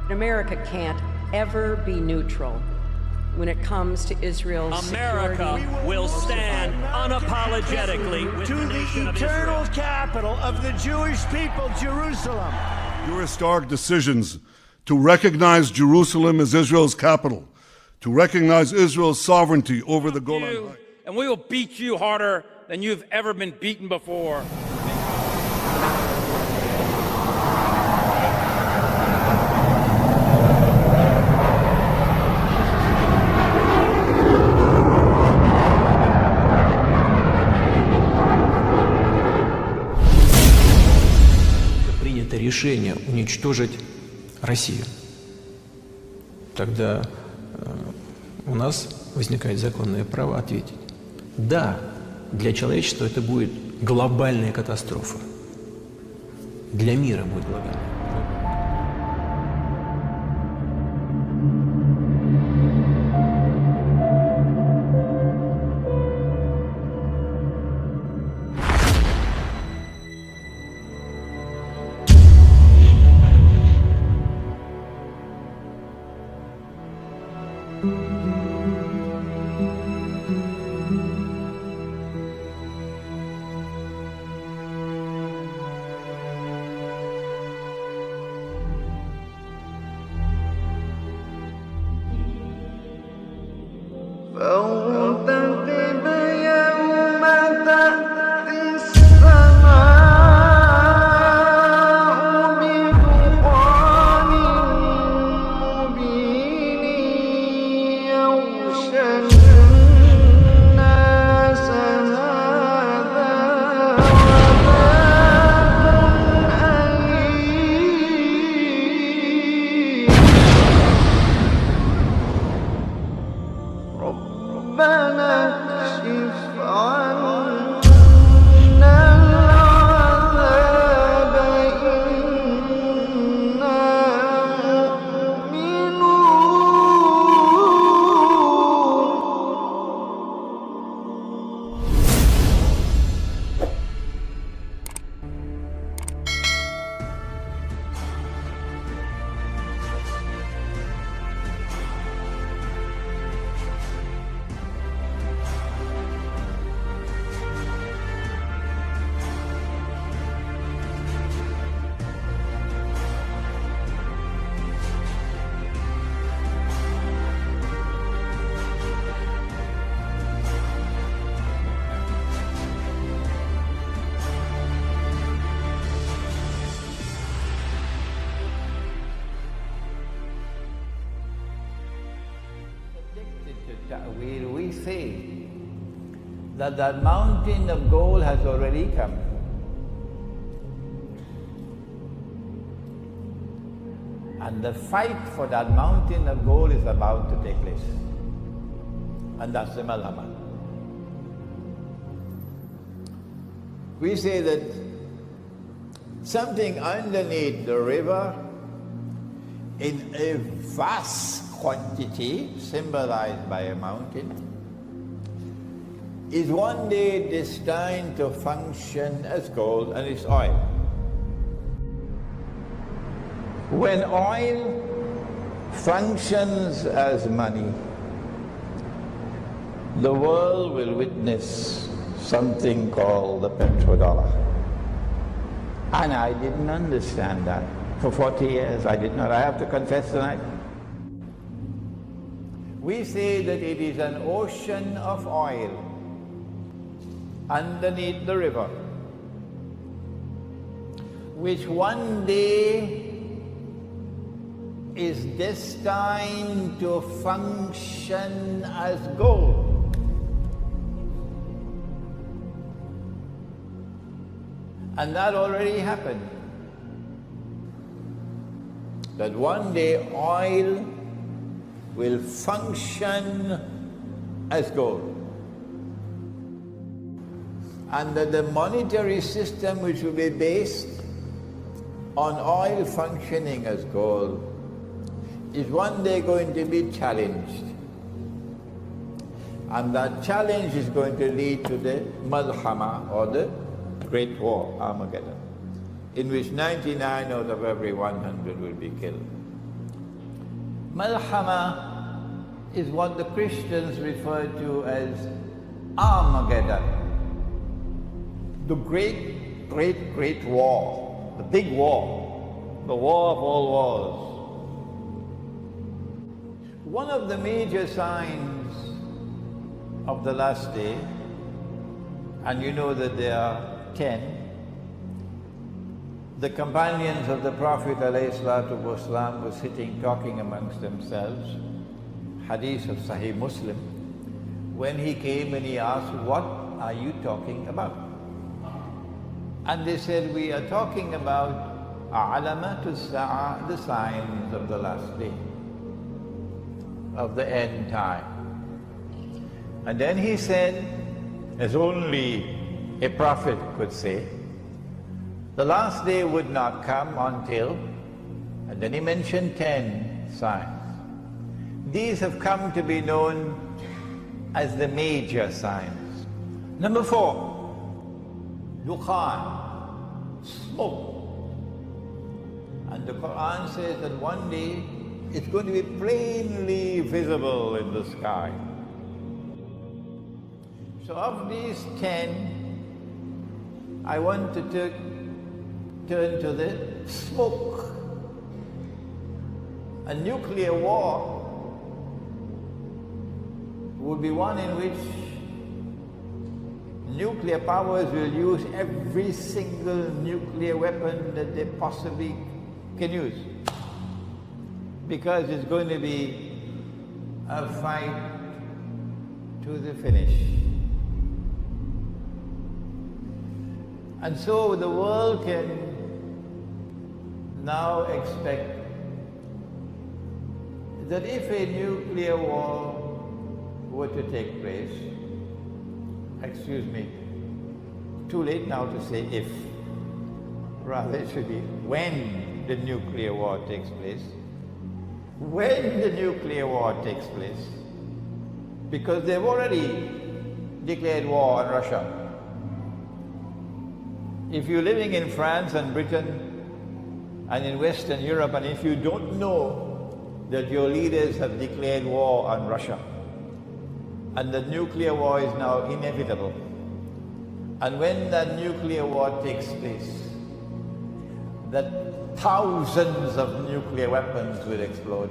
America can't ever be neutral when it comes to Israel's America will stand unapologetically with to the eternal capital of the Jewish people, Jerusalem. Your historic decisions to recognize Jerusalem as Israel's capital, to recognize Israel's sovereignty over the Golan Heights. And we will beat you harder than you've ever been beaten before. Принято решение уничтожить Россию. Тогда у нас возникает законное право ответить: да, для человечества это будет глобальная катастрофа. Для мира будет глобальная. We say that mountain of gold has already come. And the fight for that mountain of gold is about to take place. And that's the Mahalma. We say that something underneath the river in a vast quantity, symbolized by a mountain, is one day destined to function as gold, and it's oil. When oil functions as money, the world will witness something called the petrodollar. And I didn't understand that. For 40 years I did not. I have to confess tonight. We say that it is an ocean of oil underneath the river, which one day is destined to function as gold. And that already happened. That one day oil will function as gold. And that the monetary system, which will be based on oil functioning as gold, is one day going to be challenged. And that challenge is going to lead to the Mahalma, or the Great War, Armagedon, in which 99 out of every 100 will be killed. Mahalma is what the Christians refer to as Armagedon. The great, great, great war, the big war, the war of all wars. One of the major signs of the last day, and you know that there are 10, the companions of the Prophet ﷺ were sitting talking amongst themselves, hadith of Sahih Muslim, when he came and he asked, "What are you talking about?" And they said, "We are talking about alamatu sa'a, the signs of the last day, of the end time." And then he said, as only a prophet could say, the last day would not come until, and then he mentioned 10 signs. These have come to be known as the major signs. Number 4, Dukhan, smoke. And the Quran says that one day it's going to be plainly visible in the sky. So of these 10, I want to turn to the smoke. A nuclear war would be one in which nuclear powers will use every single nuclear weapon that they possibly can use, because it's going to be a fight to the finish. And so the world can now expect that if a nuclear war were to take place, excuse me, too late now to say if, rather it should be when the nuclear war takes place, when the nuclear war takes place, because they've already declared war on Russia. If you're living in France and Britain and in Western Europe, and if you don't know that your leaders have declared war on Russia, and the nuclear war is now inevitable, and when that nuclear war takes place, that thousands of nuclear weapons will explode.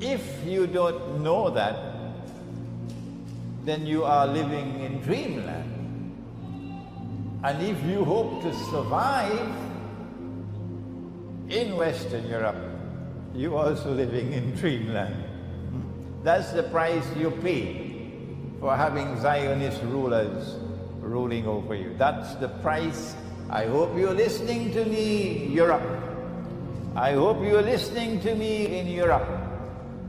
If you don't know that, then you are living in dreamland. And if you hope to survive in Western Europe, you're also living in dreamland. That's the price you pay for having Zionist rulers ruling over you. That's the price. I hope you're listening to me, Europe. I hope you're listening to me in Europe.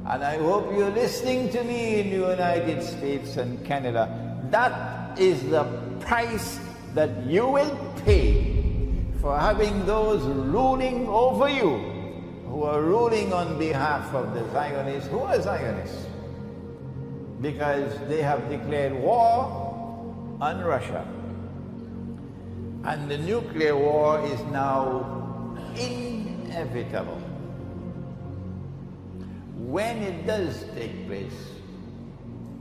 And I hope you're listening to me in the United States and Canada. That is the price that you will pay for having those ruling over you, who are ruling on behalf of the Zionists. Who are Zionists? Because they have declared war on Russia. And the nuclear war is now inevitable. When it does take place,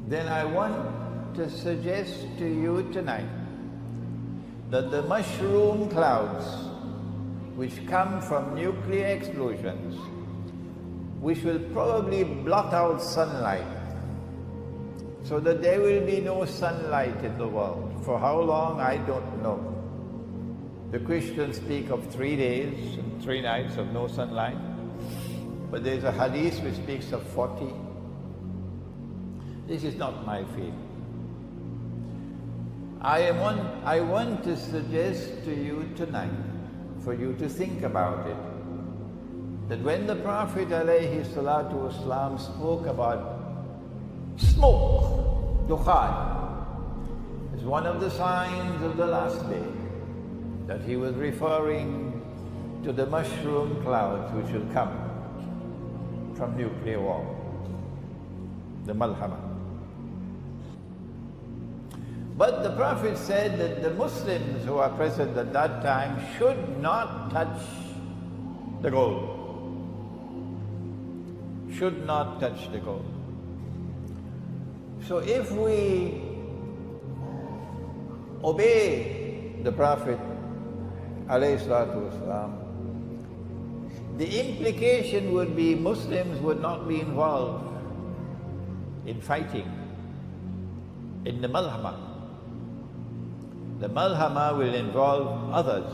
then I want to suggest to you tonight that the mushroom clouds which come from nuclear explosions, which will probably blot out sunlight, so that there will be no sunlight in the world. For how long, I don't know. The Christians speak of 3 days and 3 nights of no sunlight, but there's a hadith which speaks of 40. This is not my field. I want to suggest to you tonight, for you to think about it, that when the Prophet ﷺ spoke about smoke, Dukhan, is one of the signs of the last day, that he was referring to the mushroom clouds which will come from nuclear war, the Mahalma. But the Prophet said that the Muslims who are present at that time should not touch the gold, should not touch the gold. So if we obey the Prophet ﷺ, the implication would be Muslims would not be involved in fighting, in the Mahalma. The Mahalma will involve others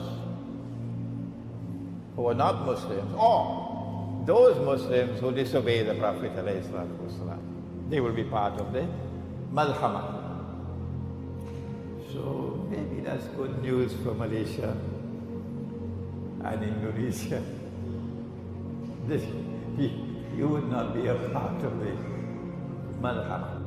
who are not Muslims, or those Muslims who disobey the Prophet ﷺ. They will be part of the Mahalma. So maybe that's good news for Malaysia and Indonesia. You would not be a part of the Mahalma.